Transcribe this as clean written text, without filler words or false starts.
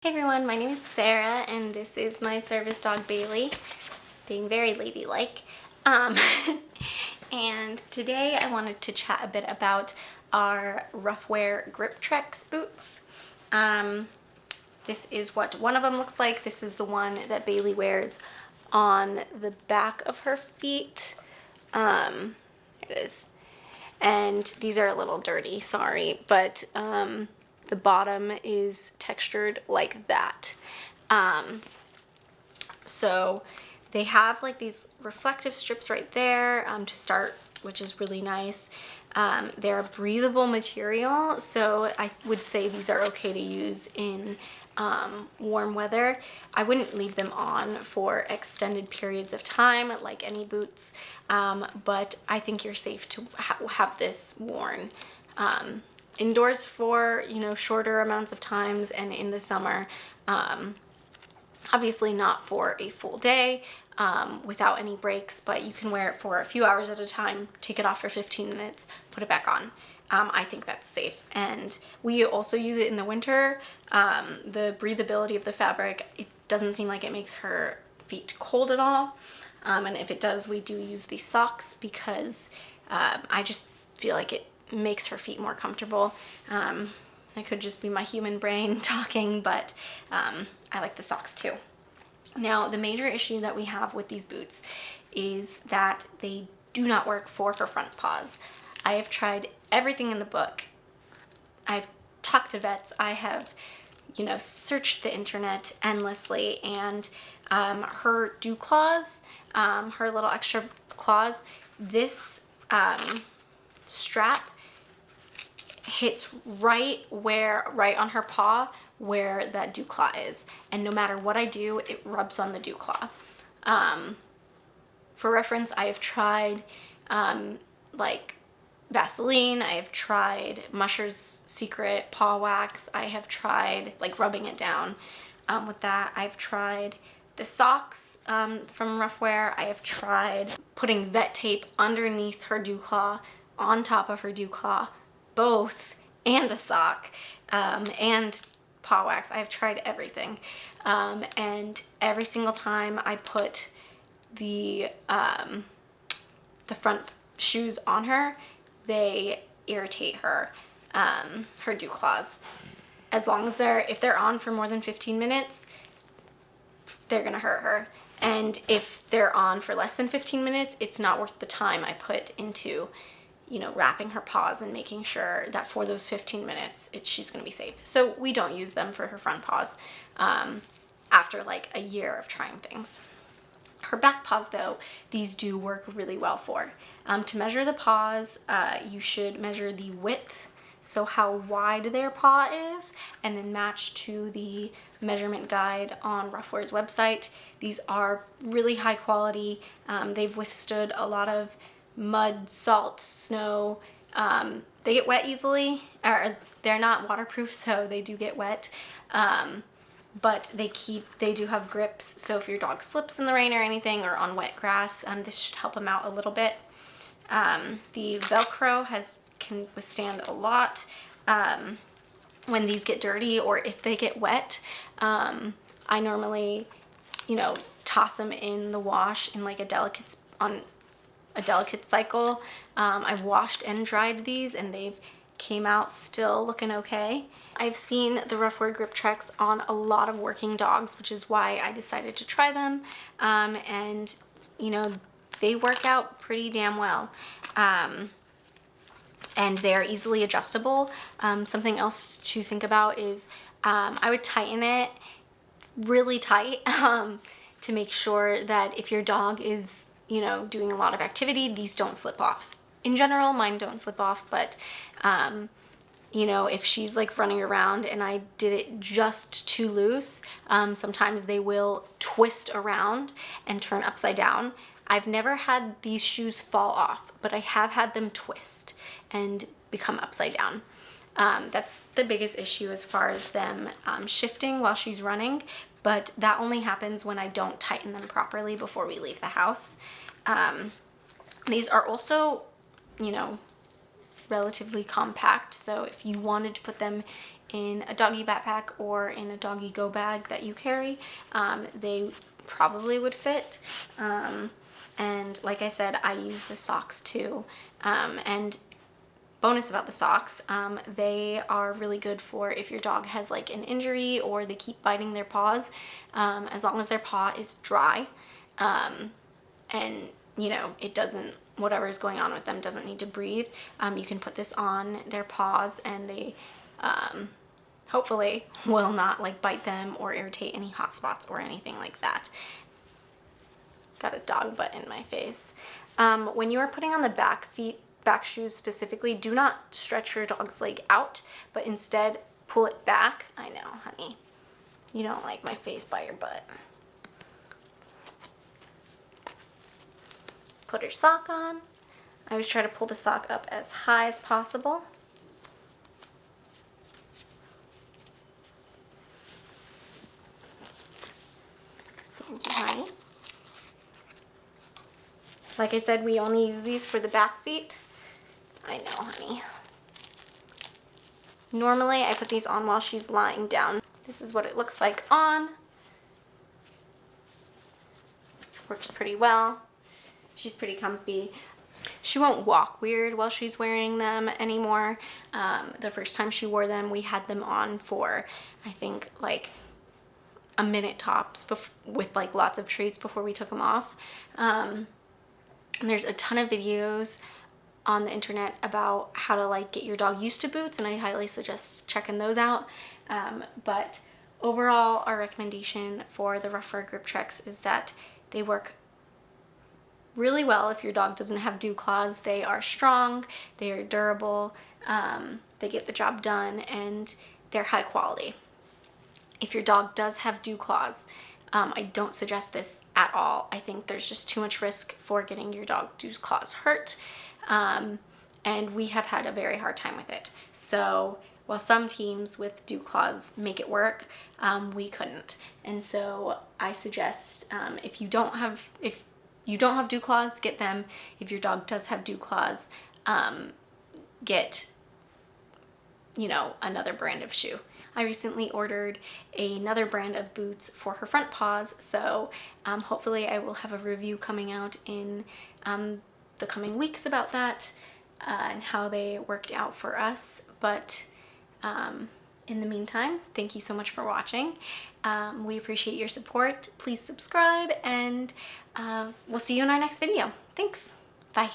Hey everyone, my name is Sarah and this is my service dog Bailey, being very ladylike. And today I wanted to chat a bit about our Ruffwear Grip Trex boots. This is what one of them looks like. This is the one that Bailey wears on the back of her feet. There it is. And these are a little dirty, sorry, but the bottom is textured like that. So they have like these reflective strips right there to start, which is really nice. They're a breathable material, so I would say these are okay to use in warm weather. I wouldn't leave them on for extended periods of time like any boots, but I think you're safe to have this worn indoors for, shorter amounts of times, and in the summer, obviously not for a full day without any breaks, but you can wear it for a few hours at a time, take it off for 15 minutes, put it back on. I think that's safe. And we also use it in the winter. The breathability of the fabric, it doesn't seem like it makes her feet cold at all. And if it does, we do use these socks because I just feel like it makes her feet more comfortable. It could just be my human brain talking, but I like the socks too. Now, the major issue that we have with these boots is that they do not work for her front paws. I have tried everything in the book. I've talked to vets. I have, searched the internet endlessly, and her dewclaws, her little extra claws, this strap hits right on her paw where that dewclaw is, and no matter what I do, it rubs on the dewclaw. For reference, I have tried like Vaseline, I have tried Musher's Secret Paw Wax, I have tried like rubbing it down with that. I've tried the socks from Ruffwear. I have tried putting vet tape underneath her dewclaw, on top of her dewclaw, both, and a sock, and paw wax. I have tried everything, and every single time I put the front shoes on her, they irritate her, her dewclaws. As long as if they're on for more than 15 minutes, they're gonna hurt her. And if they're on for less than 15 minutes, it's not worth the time I put into, wrapping her paws and making sure that for those 15 minutes, she's gonna be safe. So we don't use them for her front paws after like a year of trying things. Her back paws, though, these do work really well for. To measure the paws, you should measure the width, so how wide their paw is, and then match to the measurement guide on Ruffwear's website. These are really high quality. They've withstood a lot of mud, salt, snow. They get wet easily, or they're not waterproof, so they do get wet. But they do have grips, so if your dog slips in the rain or anything, or on wet grass, this should help them out a little bit. The Velcro can withstand a lot when these get dirty, or if they get wet. I normally, toss them in the wash in like a delicate cycle. I've washed and dried these, and they've came out still looking okay. I've seen the Ruffwear Grip Trex on a lot of working dogs, which is why I decided to try them. And they work out pretty damn well. And they're easily adjustable. Something else to think about is I would tighten it really tight to make sure that if your dog is, doing a lot of activity, these don't slip off. In general, mine don't slip off, but if she's like running around and I did it just too loose, sometimes they will twist around and turn upside down. I've never had these shoes fall off, but I have had them twist and become upside down. That's the biggest issue as far as them shifting while she's running, but that only happens when I don't tighten them properly before we leave the house. These are also, relatively compact, so if you wanted to put them in a doggy backpack or in a doggy go bag that you carry, they probably would fit. And like I said, I use the socks too. And bonus about the socks, they are really good for if your dog has like an injury or they keep biting their paws, as long as their paw is dry, and you know, it doesn't, whatever is going on with them doesn't need to breathe. You can put this on their paws and they hopefully will not like bite them or irritate any hot spots or anything like that. Got a dog butt in my face. When you are putting on the back shoes specifically, do not stretch your dog's leg out, but instead pull it back. I know, honey, you don't like my face by your butt. Put her sock on. I always try to pull the sock up as high as possible. Thank you, honey. Like I said, we only use these for the back feet. I know, honey. Normally, I put these on while she's lying down. This is what it looks like on. Works pretty well. She's pretty comfy. She won't walk weird while she's wearing them anymore. The first time she wore them, we had them on for, I think, like a minute tops with like lots of treats before we took them off. And there's a ton of videos on the internet about how to like get your dog used to boots, and I highly suggest checking those out. But overall, our recommendation for the Ruffwear Grip Trex is that they work really well if your dog doesn't have dew claws. They are strong, they are durable, they get the job done, and they're high quality. If your dog does have dew claws, I don't suggest this at all. I think there's just too much risk for getting your dog dew claws hurt, and we have had a very hard time with it. So while some teams with dew claws make it work, we couldn't. And so I suggest if you don't have dew claws, get them. If your dog does have dew claws, get, you know, another brand of shoe. I recently ordered another brand of boots for her front paws, so hopefully I will have a review coming out in the coming weeks about that and how they worked out for us. But in the meantime, thank you so much for watching. We appreciate your support. Please subscribe, and we'll see you in our next video. Thanks. Bye.